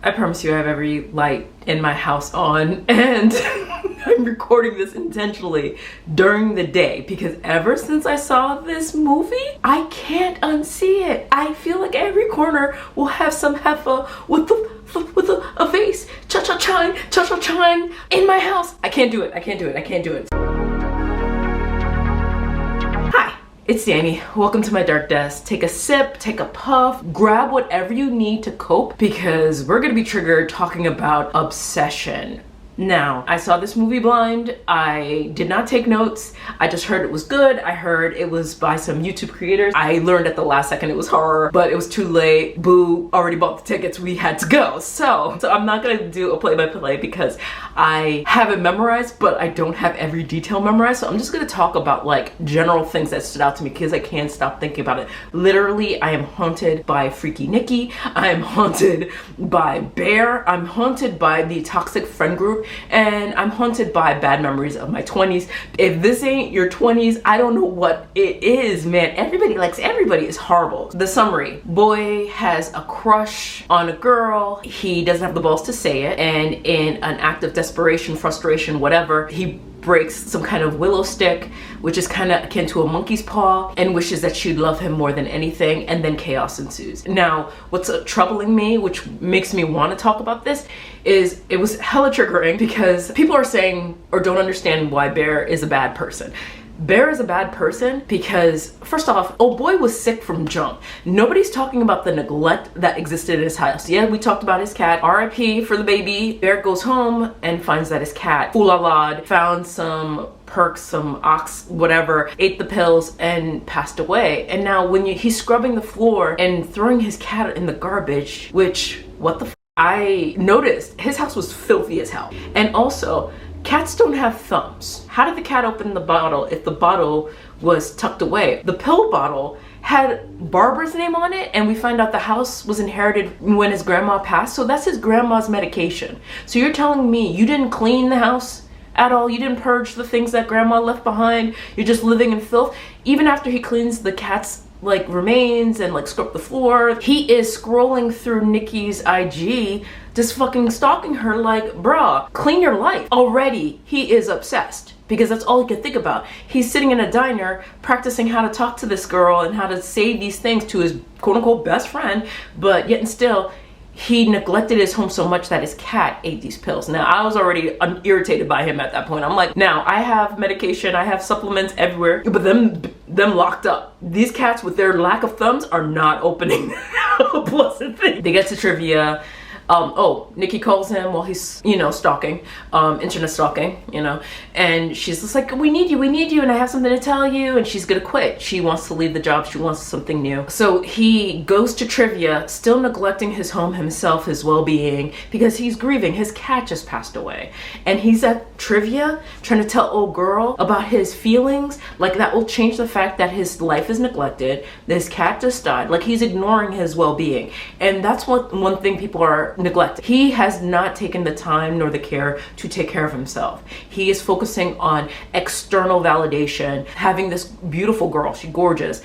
I promise you I have every light in my house on, and I'm recording this intentionally during the day because ever since I saw this movie, I can't unsee it. I feel like every corner will have some heifer with a vase cha-cha-chine in my house. I can't do it. It's Danny. Welcome to my dark desk. Take a sip, take a puff, grab whatever you need to cope because we're gonna be triggered talking about obsession. Now, I saw this movie blind. I did not take notes. I just heard it was good. I heard it was by some YouTube creators. I learned at the last second it was horror, but it was too late. Boo, already bought the tickets. We had to go. So I'm not gonna do a play-by-play because I have it memorized, but I don't have every detail memorized. So I'm just gonna talk about like general things that stood out to me because I can't stop thinking about it. Literally, I am haunted by Freaky Nikki. I am haunted by Bear. I'm haunted by the toxic friend group. And I'm haunted by bad memories of my 20s. If this ain't your 20s, I don't know what it is, man. Everybody likes everybody is horrible. The summary: boy has a crush on a girl. He doesn't have the balls to say it. And in an act of desperation, frustration, whatever, he breaks some kind of willow stick, which is kind of akin to a monkey's paw, and wishes that she'd love him more than anything, and then chaos ensues. Now, what's troubling me, which makes me want to talk about this, is it was hella triggering because people are saying or don't understand why Bear is a bad person. Bear is a bad person because, first off, old boy was sick from jump. Nobody's talking about the neglect that existed in his house. Yeah, we talked about his cat. RIP for the baby. Bear goes home and finds that his cat, ooh-la-la, found some perks, some ox, whatever, ate the pills and passed away. And now when he's scrubbing the floor and throwing his cat in the garbage, which, what the f? I noticed his house was filthy as hell. And also, cats don't have thumbs. How did the cat open the bottle if the bottle was tucked away? The pill bottle had Barbara's name on it, and we find out the house was inherited when his grandma passed, so that's his grandma's medication. So you're telling me you didn't clean the house at all? You didn't purge the things that grandma left behind? You're just living in filth? Even after he cleans the cat's like remains and like scrub the floor, he is scrolling through Nikki's IG, just fucking stalking her like, bruh, clean your life. Already he is obsessed because that's all he can think about. He's sitting in a diner practicing how to talk to this girl and how to say these things to his quote unquote best friend, but yet and still he neglected his home so much that his cat ate these pills. Now, I was already irritated by him at that point. I'm like, now I have medication, I have supplements everywhere, but them locked up. These cats with their lack of thumbs are not opening a blessed thing. They get to trivia. Nikki calls him while he's, stalking, internet stalking, and she's just like, we need you, and I have something to tell you, and she's gonna quit. She wants to leave the job, she wants something new. So he goes to trivia, still neglecting his home, himself, his well-being, because he's grieving. His cat just passed away. And he's at trivia trying to tell old girl about his feelings, like that will change the fact that his life is neglected, this cat just died, like he's ignoring his well-being. And that's one thing people are neglected. He has not taken the time nor the care to take care of himself. He is focusing on external validation, having this beautiful girl, she's gorgeous,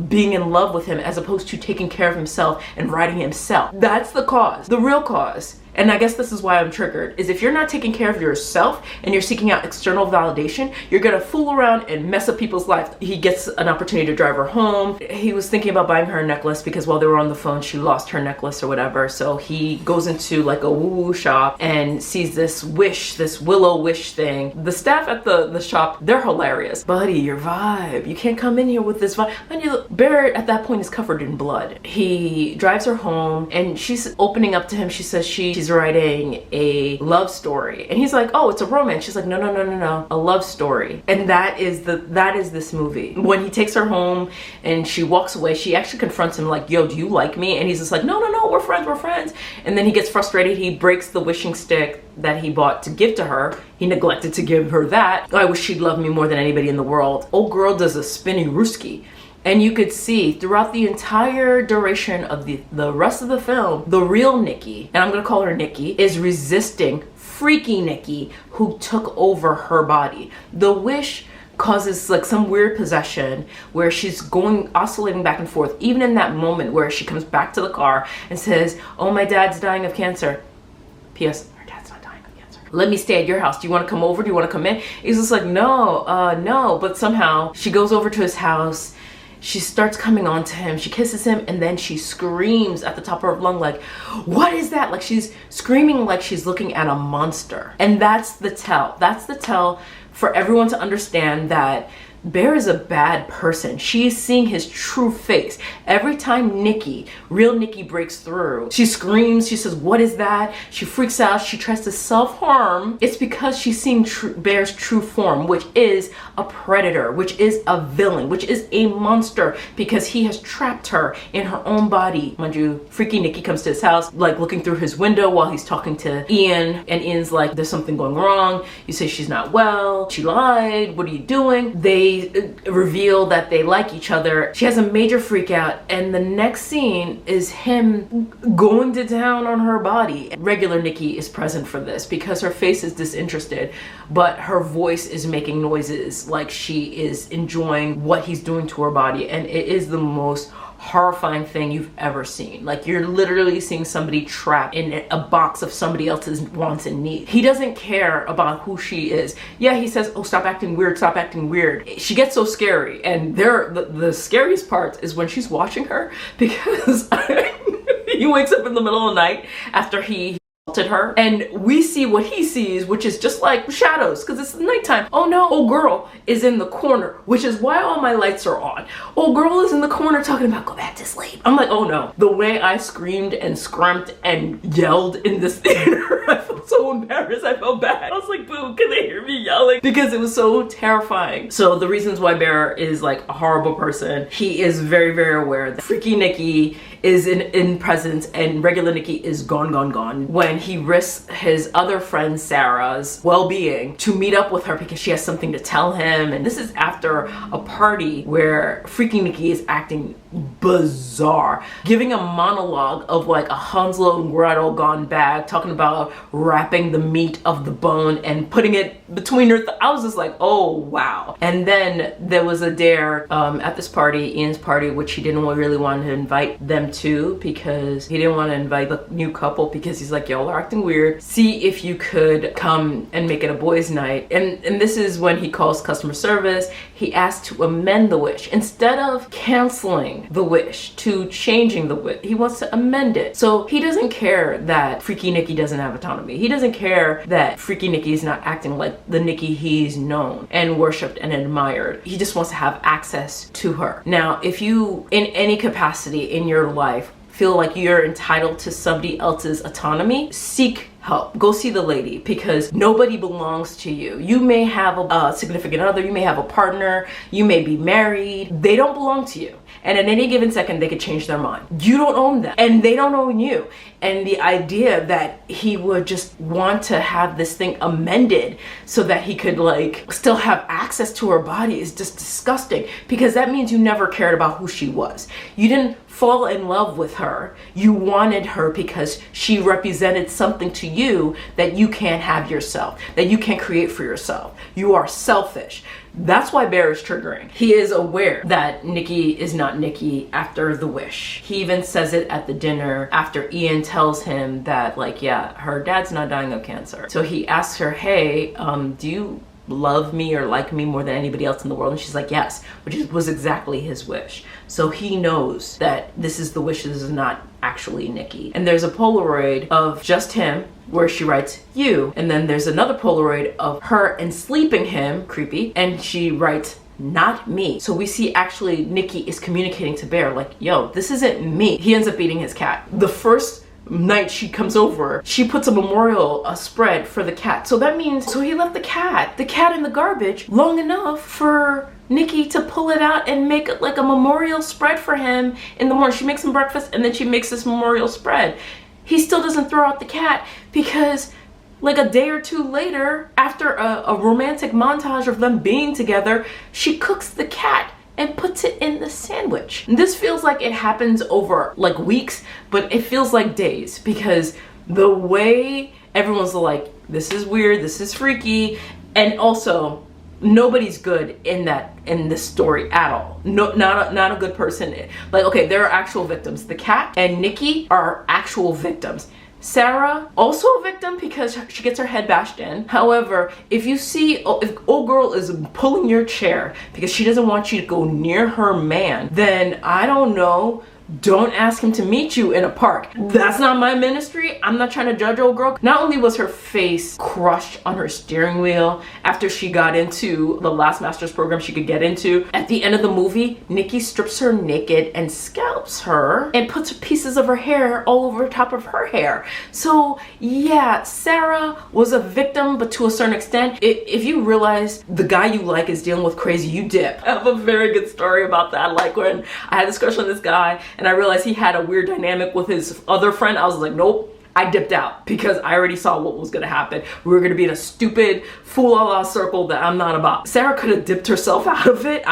being in love with him as opposed to taking care of himself and righting himself. That's the cause, the real cause. And I guess this is why I'm triggered, is if you're not taking care of yourself and you're seeking out external validation, you're gonna fool around and mess up people's lives. He gets an opportunity to drive her home. He was thinking about buying her a necklace because while they were on the phone, she lost her necklace or whatever. So he goes into like a woo-woo shop and sees this willow wish thing. The staff at the shop, they're hilarious. Buddy, your vibe. You can't come in here with this vibe. And Barrett at that point is covered in blood. He drives her home and she's opening up to him. She says she's writing a love story, and he's like, oh, it's a romance. She's like, no, a love story. And that is this movie. When he takes her home and she walks away, she actually confronts him like, yo, do you like me? And he's just like, no, we're friends. And then he gets frustrated. He breaks the wishing stick that he bought to give to her. He neglected to give her that. I wish she'd love me more than anybody in the world. Old girl does a spinny rooski. And you could see throughout the entire duration of the rest of the film, the real Nikki, and I'm gonna call her Nikki, is resisting Freaky Nikki, who took over her body. The wish causes like some weird possession where she's going oscillating back and forth, even in that moment where she comes back to the car and says, oh, my dad's dying of cancer. P.S. her dad's not dying of cancer. Let me stay at your house. Do you want to come over? Do you want to come in? He's just like, no. But somehow she goes over to his house. She starts coming on to him. She kisses him, and then she screams at the top of her lung like, what is that? Like she's screaming like she's looking at a monster. And that's the tell. That's the tell for everyone to understand that Bear is a bad person. She is seeing his true face. Every time real Nikki breaks through, she screams, she says, what is that? She freaks out, she tries to self-harm. It's because she's seeing Bear's true form, which is a predator, which is a villain, which is a monster, because he has trapped her in her own body. Mind you, freaky Nikki comes to his house, like looking through his window while he's talking to Ian, and Ian's like, there's something going wrong. You say she's not well. She lied. What are you doing? They reveal that they like each other. She has a major freak out, and the next scene is him going to town on her body. Regular Nikki is present for this because her face is disinterested, but her voice is making noises like she is enjoying what he's doing to her body, and it is the most horrifying thing you've ever seen. Like, you're literally seeing somebody trapped in a box of somebody else's wants and needs. He doesn't care about who she is. Yeah, he says, oh, stop acting weird, stop acting weird. She gets so scary, and the scariest part is when she's watching her, because he wakes up in the middle of the night after he assaulted her, and we see what he sees, which is just like shadows, because it's nighttime. Oh no, old girl is in the corner, which is why all my lights are on. Old girl is in the corner talking about go back to sleep. I'm like, oh no. The way I screamed and scrumped and yelled in this theater, I felt so embarrassed. I felt bad. I was like, boo, can they hear me yelling? Because it was so terrifying. So the reasons why Bear is like a horrible person, he is very, very aware that freaky Nikki is in presence and regular Nikki is gone. When he risks his other friend Sarah's well-being to meet up with her because she has something to tell him. And this is after a party where freaking Nikki is acting bizarre, giving a monologue of like a Hansel and Gretel gone bad, talking about wrapping the meat of the bone and putting it between her I was just like, oh wow. And then there was a dare at this party, Ian's party, which he didn't really want to invite them to because he didn't want to invite the new couple because he's like, y'all are acting weird. See if you could come and make it a boys' night. And this is when he calls customer service. He asks to amend the wish. Instead of canceling the wish to changing the wish, he wants to amend it. So he doesn't care that Freaky Nikki doesn't have autonomy. He doesn't care that Freaky Nikki is not acting like the Nikki he's known and worshipped and admired. He just wants to have access to her. Now, if you, in any capacity in your life, feel like you're entitled to somebody else's autonomy, seek help. Go see the lady, because nobody belongs to you. You may have a significant other, you may have a partner, you may be married. They don't belong to you. And at any given second, they could change their mind. You don't own them, and they don't own you. And the idea that he would just want to have this thing amended so that he could like still have access to her body is just disgusting, because that means you never cared about who she was. You didn't fall in love with her. You wanted her because she represented something to you that you can't have yourself, that you can't create for yourself. You are selfish. That's why Bear is triggering. He is aware that Nikki is not Nikki after the wish. He even says it at the dinner after Ian tells him that, like, yeah, her dad's not dying of cancer. So he asks her, hey, do you love me or like me more than anybody else in the world? And she's like, yes, which was exactly his wish. So he knows that this is the wish, this is not actually Nikki. And there's a Polaroid of just him where she writes you, and then there's another Polaroid of her and sleeping him, creepy, and she writes not me. So we see actually Nikki is communicating to Bear like, yo, this isn't me. He ends up eating his cat. The first night she comes over, she puts a memorial spread for the cat. So that means, so he left the cat in the garbage long enough for Nikki to pull it out and make it like a memorial spread for him in the morning. She makes him breakfast and then she makes this memorial spread. He still doesn't throw out the cat because like a day or two later, after a romantic montage of them being together, she cooks the cat and puts it in the sandwich. And this feels like it happens over like weeks, but it feels like days, because the way everyone's like, this is weird, this is freaky. And also Nobody's good in this story at all. No, not a good person. Like, okay, there are actual victims. The cat and Nikki are actual victims. Sarah, also a victim because she gets her head bashed in. However, if old girl is pulling your chair because she doesn't want you to go near her man, then I don't know. Don't ask him to meet you in a park. That's not my ministry. I'm not trying to judge old girl. Not only was her face crushed on her steering wheel after she got into the last master's program she could get into, at the end of the movie, Nikki strips her naked and scalps her and puts pieces of her hair all over top of her hair. So yeah, Sarah was a victim, but to a certain extent. If you realize the guy you like is dealing with crazy, you dip. I have a very good story about that. Like when I had this crush on this guy and I realized he had a weird dynamic with his other friend, I was like, nope. I dipped out because I already saw what was gonna happen. We were gonna be in a stupid fool-a-la circle that I'm not about. Sarah could have dipped herself out of it.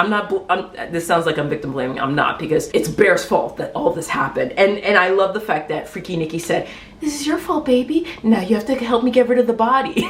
This sounds like I'm victim blaming. I'm not, because it's Bear's fault that all this happened. And I love the fact that Freaky Nikki said, this is your fault, baby. Now you have to help me get rid of the body.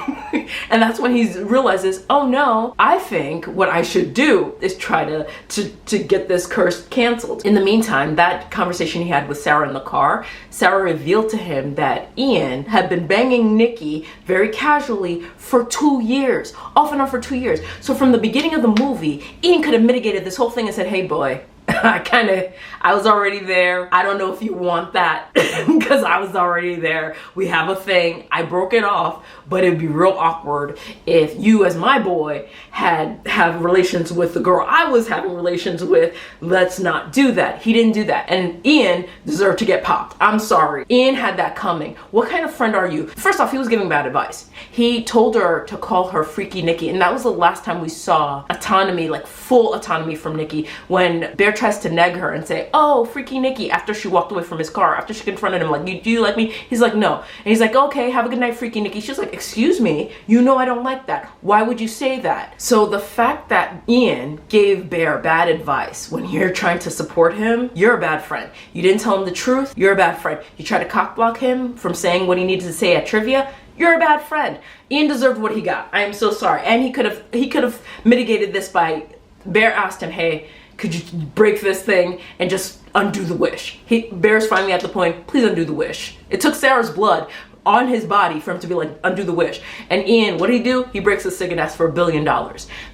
And that's when he realizes, oh no, I think what I should do is try to get this curse canceled. In the meantime, that conversation he had with Sarah in the car, Sarah revealed to him that Ian had been banging Nikki very casually for 2 years, off and on for 2 years. So from the beginning of the movie, Ian could have mitigated this whole thing and said, hey boy, I was already there. I don't know if you want that because I was already there. We have a thing. I broke it off, but it'd be real awkward if you as my boy have relations with the girl I was having relations with. Let's not do that. He didn't do that. And Ian deserved to get popped. I'm sorry. Ian had that coming. What kind of friend are you? First off, he was giving bad advice. He told her to call her Freaky Nikki, and that was the last time we saw autonomy, like full autonomy from Nikki, when Bear tries to neg her and say, oh, Freaky Nikki, after she walked away from his car, after she confronted him, like, do you like me? He's like, no. And he's like, okay, have a good night, Freaky Nikki. She's like, excuse me, you know I don't like that. Why would you say that? So the fact that Ian gave Bear bad advice when you're trying to support him, you're a bad friend. You didn't tell him the truth, you're a bad friend. You try to cockblock him from saying what he needed to say at trivia, you're a bad friend. Ian deserved what he got. I am so sorry. And he could have mitigated this by, Bear asked him, hey, could you break this thing and just undo the wish? Bear's finally at the point, please undo the wish. It took Sarah's blood on his body for him to be like, undo the wish. And Ian, what did he do? He breaks the cig and asks for $1 billion.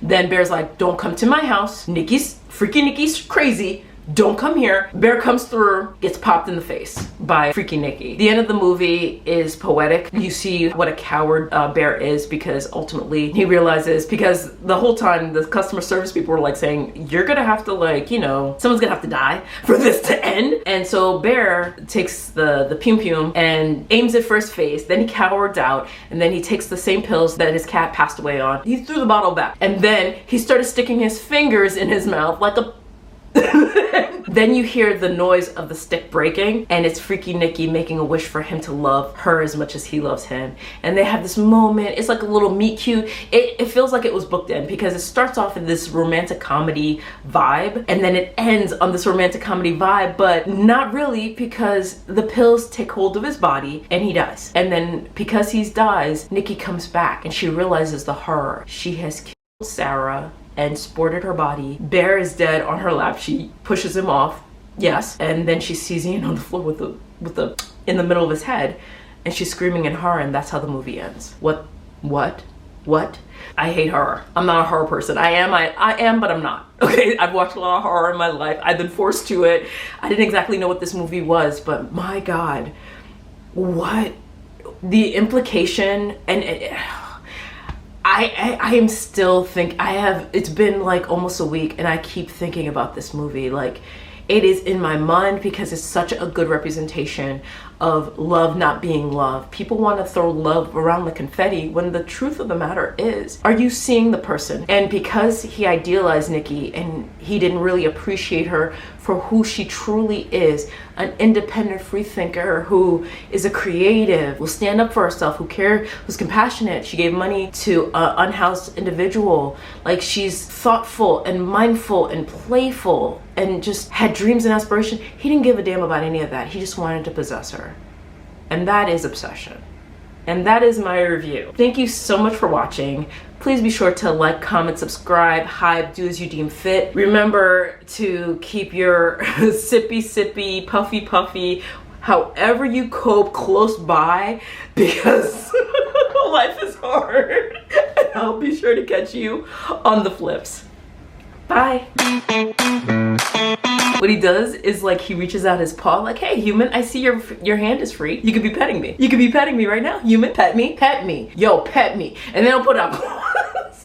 Then Bear's like, don't come to my house. Freaky Nikki's crazy. Don't come here. Bear comes through, gets popped in the face by Freaky Nikki. The end of the movie is poetic. You see what a coward Bear is, because ultimately he realizes, because the whole time the customer service people were like saying, you're gonna have to, like, you know, someone's gonna have to die for this to end. And so Bear takes the Pum Pum and aims it for his face, then he cowards out, and then he takes the same pills that his cat passed away on. He threw the bottle back, and then he started sticking his fingers in his mouth like a Then you hear the noise of the stick breaking, and it's Freaky Nikki making a wish for him to love her as much as he loves him. And they have this moment, it's like a little meet cute. It feels like it was booked in, because it starts off in this romantic comedy vibe, and then it ends on this romantic comedy vibe, but not really, because the pills take hold of his body and he dies. And then because he dies, Nikki comes back and she realizes the horror. She has killed Sarah and sported her body. Bear is dead on her lap. She pushes him off, yes, and then she sees Ian on the floor with the in the middle of his head, and she's screaming in horror, and that's how the movie ends. What? I hate horror. I'm not a horror person. I am, but I'm not. Okay, I've watched a lot of horror in my life. I've been forced to it. I didn't exactly know what this movie was, but my God, what the implication, and I am still it's been like almost a week, and I keep thinking about this movie. Like, it is in my mind because it's such a good representation of love not being love. People want to throw love around like confetti, when the truth of the matter is, are you seeing the person? And because he idealized Nikki and he didn't really appreciate her for who she truly is, an independent free thinker who is a creative, will stand up for herself, who's compassionate. She gave money to an unhoused individual. Like, she's thoughtful and mindful and playful and just had dreams and aspirations. He didn't give a damn about any of that. He just wanted to possess her. And that is obsession. And that is my review. Thank you so much for watching. Please be sure to like, comment, subscribe, hype, do as you deem fit. Remember to keep your sippy, puffy, however you cope close by, because life is hard. And I'll be sure to catch you on the flips. Bye. What he does is like he reaches out his paw like, hey human, I see your hand is free. You could be petting me. You could be petting me right now. Human, pet me. Yo, pet me. And then he'll put out